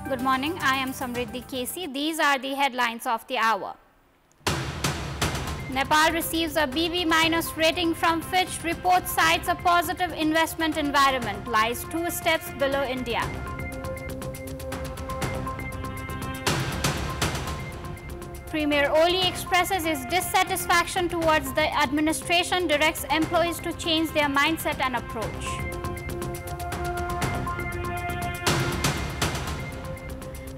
Good morning, I am Samriddhi K.C. These are the headlines of the hour. Nepal receives a BB- rating from Fitch. Report cites a positive investment environment, lies 2 steps below India. Premier Oli expresses his dissatisfaction towards the administration, directs employees to change their mindset and approach.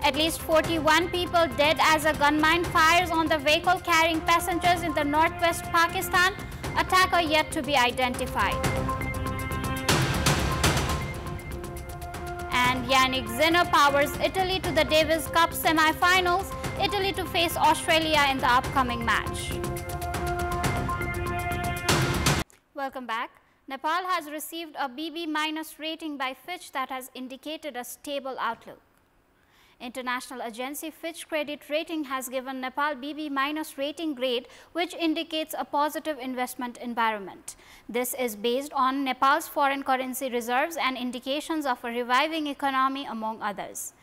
At least 41 people dead as a gunman fires on the vehicle carrying passengers in the northwest Pakistan. Attacker yet to be identified. And Yannick Sinner powers Italy to the Davis Cup semi-finals. Italy to face Australia in the upcoming match. Welcome back. Nepal has received a BB- rating by Fitch that has indicated a stable outlook. International agency Fitch Credit Rating has given Nepal BB- rating grade, which indicates a positive investment environment. This is based on Nepal's foreign currency reserves and indications of a reviving economy, among others.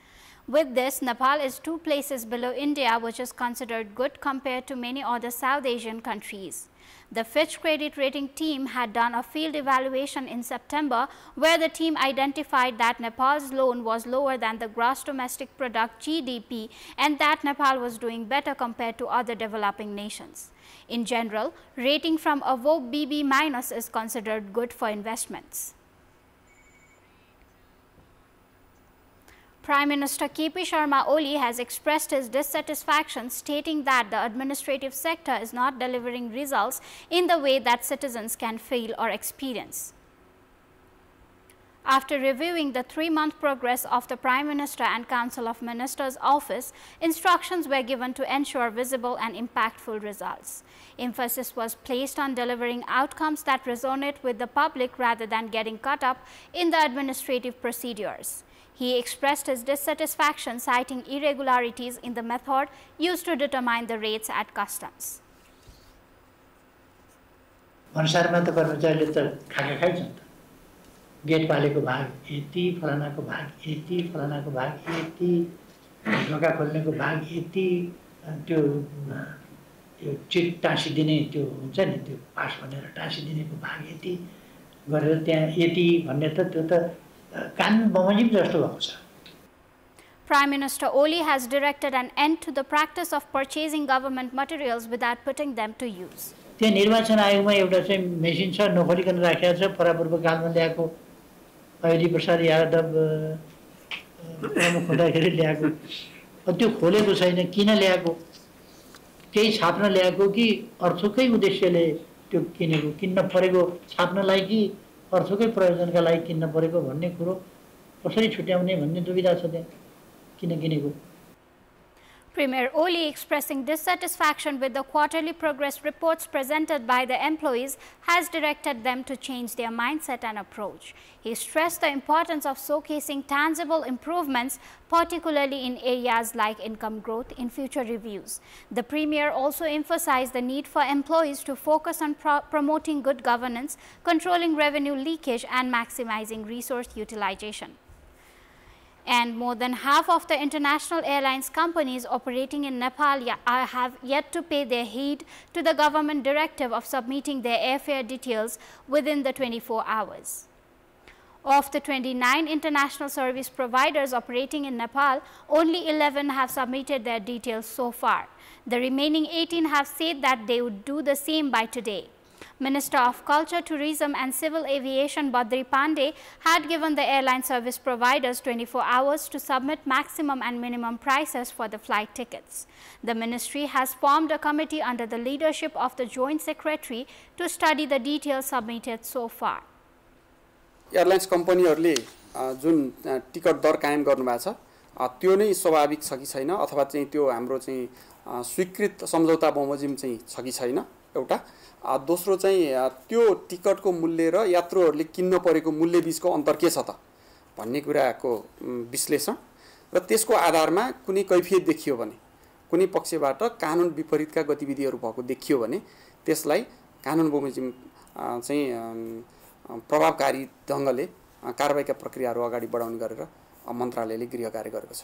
With this, Nepal is 2 places below India, which is considered good compared to many other South Asian countries. The Fitch Credit Rating team had done a field evaluation in September, where the team identified that Nepal's loan was lower than the gross domestic product (GDP) and that Nepal was doing better compared to other developing nations. In general, rating from above BB- is considered good for investments. Prime Minister K.P. Sharma Oli has expressed his dissatisfaction, stating that the administrative sector is not delivering results in the way that citizens can feel or experience. After reviewing the 3-month progress of the Prime Minister and Council of Ministers office, instructions were given to ensure visible and impactful results. Emphasis was placed on delivering outcomes that resonate with the public rather than getting caught up in the administrative procedures. He expressed his dissatisfaction, citing irregularities in the method used to determine the rates at customs. अनुसारमा त कर्मचारीले त खाका खाइछन् त gate पालेको भाग यति फलानाको भाग यति फलानाको भाग यति ढोका खोल्नेको भाग यति त्यो चिट टाँसिदिने त्यो हुन्छ नि त्यो पास भनेर टाँसिदिनेको भाग यति गरेर त्यहाँ यति भन्ने त त्यो त कानुन बमोजिम जस्तो भएको छ. Prime Minister Oli has directed an end to the practice of purchasing government materials without putting them to use. त्यो निर्वाचन आयोगमा एउटा चाहिँ मेसिन छ नखोलिकन राखेको छ परापूर्व कालमा ल्याएको अहिले प्रसाद यादव खोल्दाखेरि ल्याएको त्यो खोलेको छैन किन ल्याएको केही छाप्न ल्याएको कि अर्थकै उद्देश्यले त्यो किनेको किन्न परेको छाप्नलाई कि अर्थकै प्रयोजनका लागि किन्न परेको भन्ने कुरो कसरी छुट्याउने भन्ने दुविधा छ त्यहाँ किन किनेको. Premier Oli, expressing dissatisfaction with the quarterly progress reports presented by the employees, has directed them to change their mindset and approach. He stressed the importance of showcasing tangible improvements, particularly in areas like income growth, in future reviews. The Premier also emphasized the need for employees to focus on promoting good governance, controlling revenue leakage, and maximizing resource utilization. And more than half of the international airlines companies operating in Nepal have yet to pay their heed to the government directive of submitting their airfare details within the 24 hours. Of the 29 international service providers operating in Nepal, only 11 have submitted their details so far. The remaining 18 have said that they would do the same by today. Minister of Culture, Tourism and Civil Aviation Badri Pandey had given the airline service providers 24 hours to submit maximum and minimum prices for the flight tickets. The ministry has formed a committee under the leadership of the Joint Secretary to study the details submitted so far. Airlines company Jun ticket दर कायम गर्नुभएको छ त्यो नै स्वाभाविक छ कि छैन अथवा चाहिँ त्यो हाम्रो चाहिँ स्वीकृत सम्झौता बमोजिम चाहिँ छ कि छैन एउटा दोस्रो चाहिँ त्यो टिकटको मूल्य र यात्रुहरूले किन्न परेको मूल्य बीचको अन्तर के छ त भन्ने कुराको विश्लेषण र त्यसको आधारमा कुनै कैफियत देखियो भने कुनै पक्षबाट कानुन विपरीतका गतिविधिहरू भएको देखियो भने त्यसलाई कानुन बमोजिम चाहिँ प्रभावकारी ढंगले कारबाहीका प्रक्रियाहरू अगाडि बढाउने गरेर मन्त्रालयले गृह कार्य गरेको छ.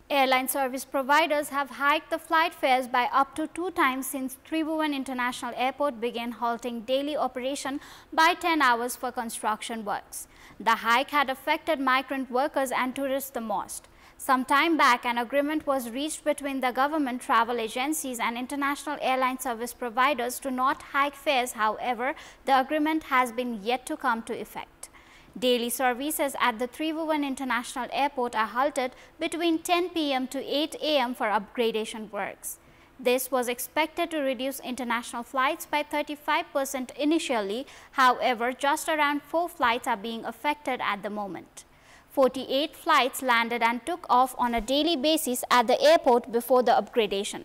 Airline service providers have hiked the flight fares by up to 2 times since Tribhuvan International Airport began halting daily operation by 10 hours for construction works. The hike had affected migrant workers and tourists the most. Some time back, an agreement was reached between the government, travel agencies and international airline service providers to not hike fares. However, the agreement has been yet to come to effect. Daily services at the Tribhuvan International Airport are halted between 10 p.m. to 8 a.m. for upgradation works. This was expected to reduce international flights by 35% initially. However, just around 4 flights are being affected at the moment. 48 flights landed and took off on a daily basis at the airport before the upgradation.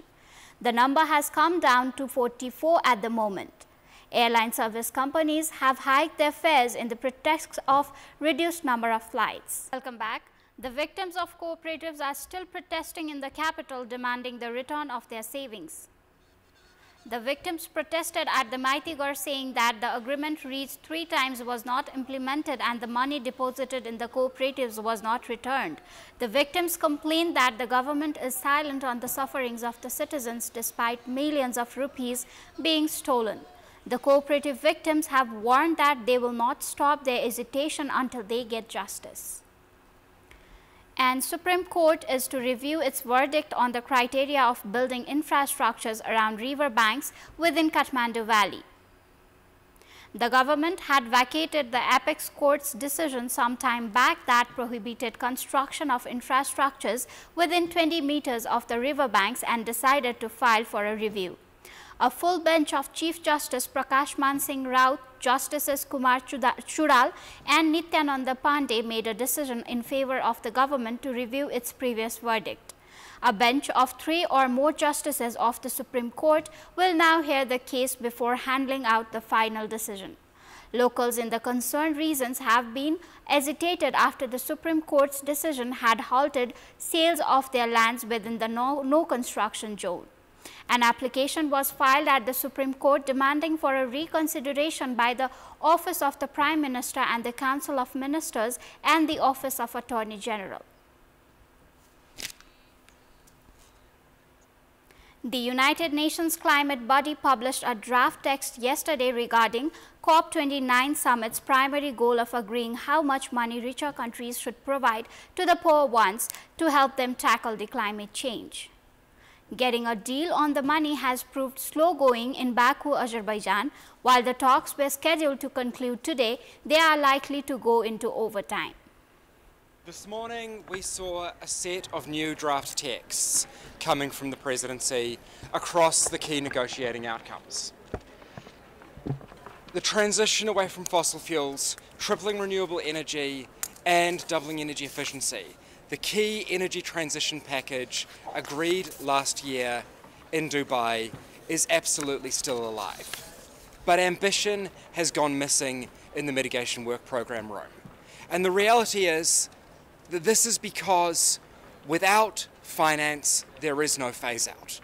The number has come down to 44 at the moment. Airline service companies have hiked their fares in the pretext of reduced number of flights. Welcome back. The victims of cooperatives are still protesting in the capital, demanding the return of their savings. The victims protested at the Maitigar, saying that the agreement reached 3 times was not implemented and the money deposited in the cooperatives was not returned. The victims complained that the government is silent on the sufferings of the citizens despite millions of rupees being stolen. The cooperative victims have warned that they will not stop their agitation until they get justice. And Supreme Court is to review its verdict on the criteria of building infrastructures around river banks within Kathmandu Valley. The government had vacated the apex court's decision some time back that prohibited construction of infrastructures within 20 meters of the river banks and decided to file for a review. A full bench of Chief Justice Prakash Man Singh Raut, Justices Kumar Chudal and Nityananda Pandey made a decision in favor of the government to review its previous verdict. A bench of 3 or more justices of the Supreme Court will now hear the case before handing out the final decision. Locals in the concerned regions have been agitated after the Supreme Court's decision had halted sales of their lands within the no construction zone. An application was filed at the Supreme Court demanding for a reconsideration by the Office of the Prime Minister and the Council of Ministers and the Office of Attorney General. The United Nations climate body published a draft text yesterday regarding COP29 summit's primary goal of agreeing how much money richer countries should provide to the poor ones to help them tackle the climate change. Getting a deal on the money has proved slow going in Baku, Azerbaijan. While the talks were scheduled to conclude today, they are likely to go into overtime. This morning we saw a set of new draft texts coming from the presidency across the key negotiating outcomes. The transition away from fossil fuels, tripling renewable energy and doubling energy efficiency. The key energy transition package agreed last year in Dubai is absolutely still alive. But ambition has gone missing in the mitigation work program room. And the reality is that this is because without finance, there is no phase out.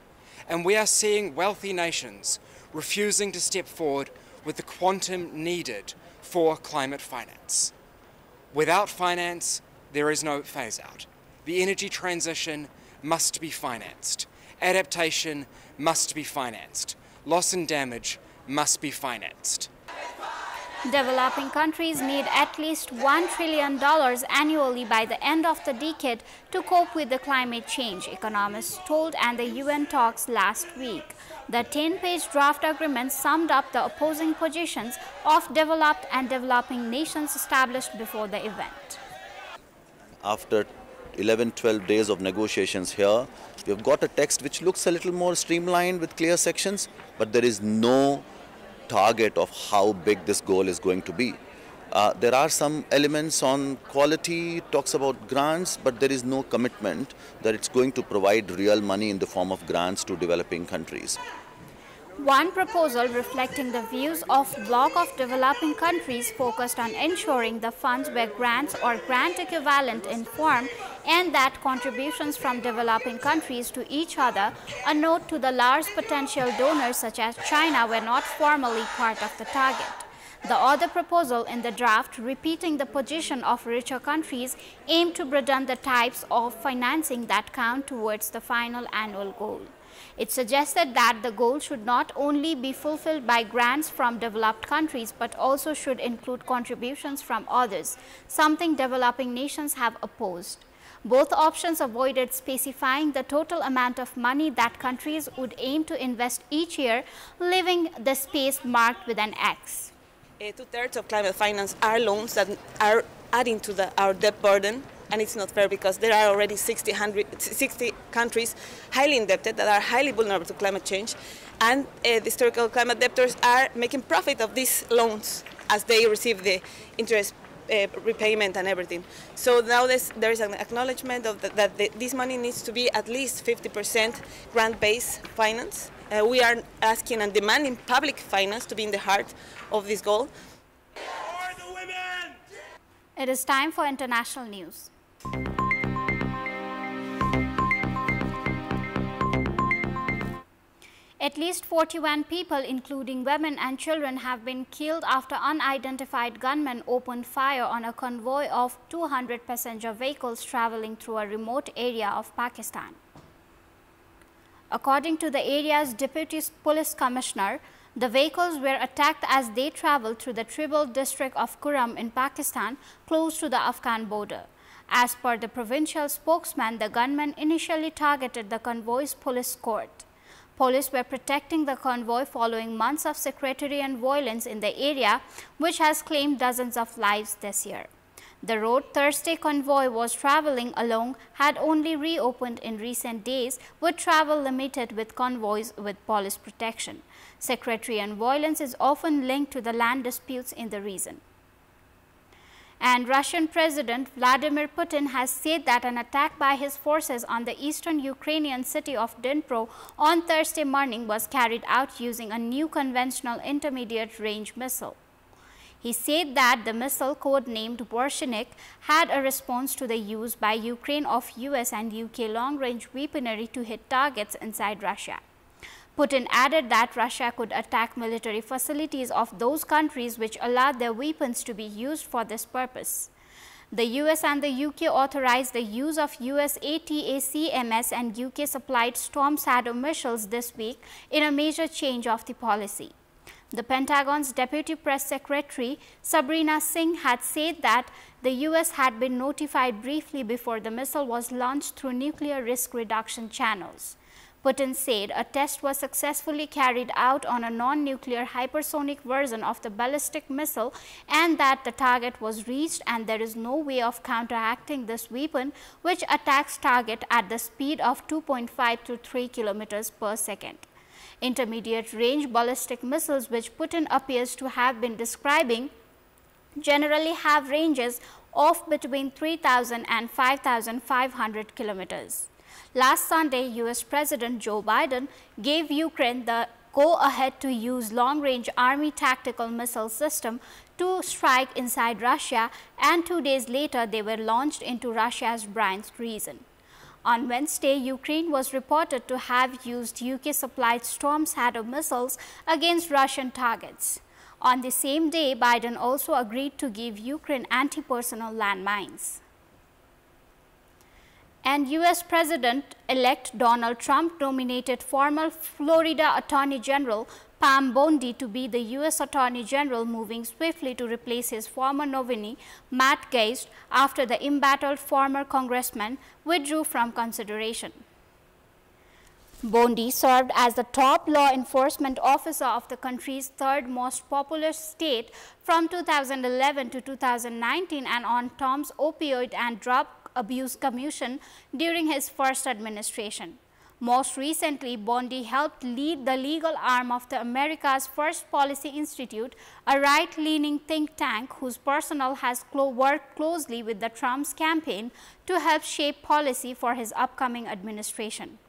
And we are seeing wealthy nations refusing to step forward with the quantum needed for climate finance. Without finance, there is no phase out. The energy transition must be financed. Adaptation must be financed. Loss and damage must be financed. Developing countries need at least $1 trillion annually by the end of the decade to cope with the climate change, economists told at the UN talks last week. The 10-page draft agreement summed up the opposing positions of developed and developing nations established before the event. After 11-12 days of negotiations here, we have got a text which looks a little more streamlined with clear sections, but there is no target of how big this goal is going to be. There are some elements on quality, talks about grants, but there is no commitment that it's going to provide real money in the form of grants to developing countries. One proposal reflecting the views of bloc of developing countries focused on ensuring the funds were grants or grant equivalent in form and that contributions from developing countries to each other, a note to the large potential donors such as China, were not formally part of the target. The other proposal in the draft, repeating the position of richer countries, aimed to broaden the types of financing that count towards the final annual goal. It suggested that the goal should not only be fulfilled by grants from developed countries but also should include contributions from others, something developing nations have opposed. Both options avoided specifying the total amount of money that countries would aim to invest each year, leaving the space marked with an X. 2/3 of climate finance are loans that are adding to our debt burden, and it's not fair because there are already 60 countries highly indebted that are highly vulnerable to climate change, and the historical climate debtors are making profit of these loans as they receive the interest repayment and everything. So now there is an acknowledgement of that this money needs to be at least 50% grant-based finance. We are asking and demanding public finance to be in the heart of this goal. It is time for international news. At least 41 people, including women and children, have been killed after unidentified gunmen opened fire on a convoy of 200 passenger vehicles traveling through a remote area of Pakistan. According to the area's deputy police commissioner, the vehicles were attacked as they traveled through the tribal district of Kurram in Pakistan, close to the Afghan border. As per the provincial spokesman, the gunmen initially targeted the convoy's police escort. Police were protecting the convoy following months of sectarian violence in the area, which has claimed dozens of lives this year. The road Thursday convoy was traveling along had only reopened in recent days, with travel limited with convoys with police protection. Sectarian violence is often linked to the land disputes in the region. And Russian President Vladimir Putin has said that an attack by his forces on the eastern Ukrainian city of Dnipro on Thursday morning was carried out using a new conventional intermediate-range missile. He said that the missile, codenamed Borshenik, had a response to the use by Ukraine of US and UK long-range weaponry to hit targets inside Russia. Putin added that Russia could attack military facilities of those countries which allowed their weapons to be used for this purpose. The US and the UK authorized the use of US ATACMS and UK-supplied Storm Shadow missiles this week in a major change of the policy. The Pentagon's Deputy Press Secretary Sabrina Singh had said that the US had been notified briefly before the missile was launched through nuclear risk reduction channels. Putin said a test was successfully carried out on a non-nuclear hypersonic version of the ballistic missile and that the target was reached and there is no way of counteracting this weapon, which attacks target at the speed of 2.5 to 3 kilometers per second. Intermediate-range ballistic missiles, which Putin appears to have been describing, generally have ranges of between 3,000 and 5,500 kilometers. Last Sunday, US President Joe Biden gave Ukraine the go-ahead to use long-range Army tactical missile system to strike inside Russia, and 2 days later they were launched into Russia's Bryansk region. On Wednesday, Ukraine was reported to have used UK-supplied Storm Shadow missiles against Russian targets. On the same day, Biden also agreed to give Ukraine anti-personnel landmines. And US President-elect Donald Trump nominated former Florida Attorney General Pam Bondi to be the US Attorney General, moving swiftly to replace his former nominee Matt Gaetz after the embattled former congressman withdrew from consideration. Bondi served as the top law enforcement officer of the country's third most populous state from 2011 to 2019 and on Trump's Opioid and Drug Abuse Commission during his first administration. Most recently, Bondi helped lead the legal arm of the America's First Policy Institute, a right-leaning think tank whose personnel has worked closely with the Trump's campaign to help shape policy for his upcoming administration.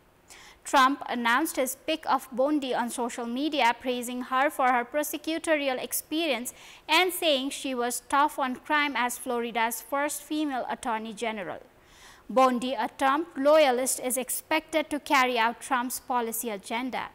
Trump announced his pick of Bondi on social media, praising her for her prosecutorial experience and saying she was tough on crime as Florida's first female attorney general. Bondi, a Trump loyalist, is expected to carry out Trump's policy agenda.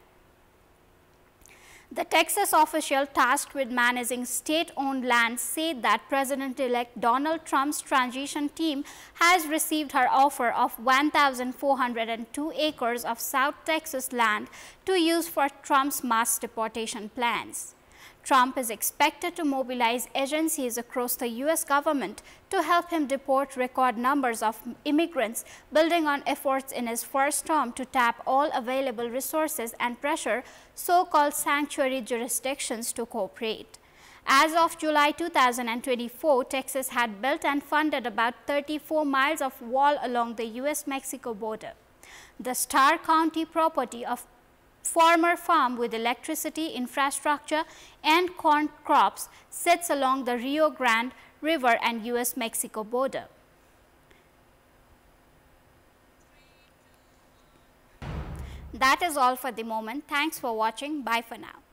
The Texas official tasked with managing state-owned land said that President-elect Donald Trump's transition team has received her offer of 1,402 acres of South Texas land to use for Trump's mass deportation plans. Trump is expected to mobilize agencies across the U.S. government to help him deport record numbers of immigrants, building on efforts in his first term to tap all available resources and pressure so-called sanctuary jurisdictions to cooperate. As of July 2024, Texas had built and funded about 34 miles of wall along the U.S.-Mexico border. The Starr County property of former farm with electricity, infrastructure, and corn crops sits along the Rio Grande River and U.S.-Mexico border. That is all for the moment. Thanks for watching. Bye for now.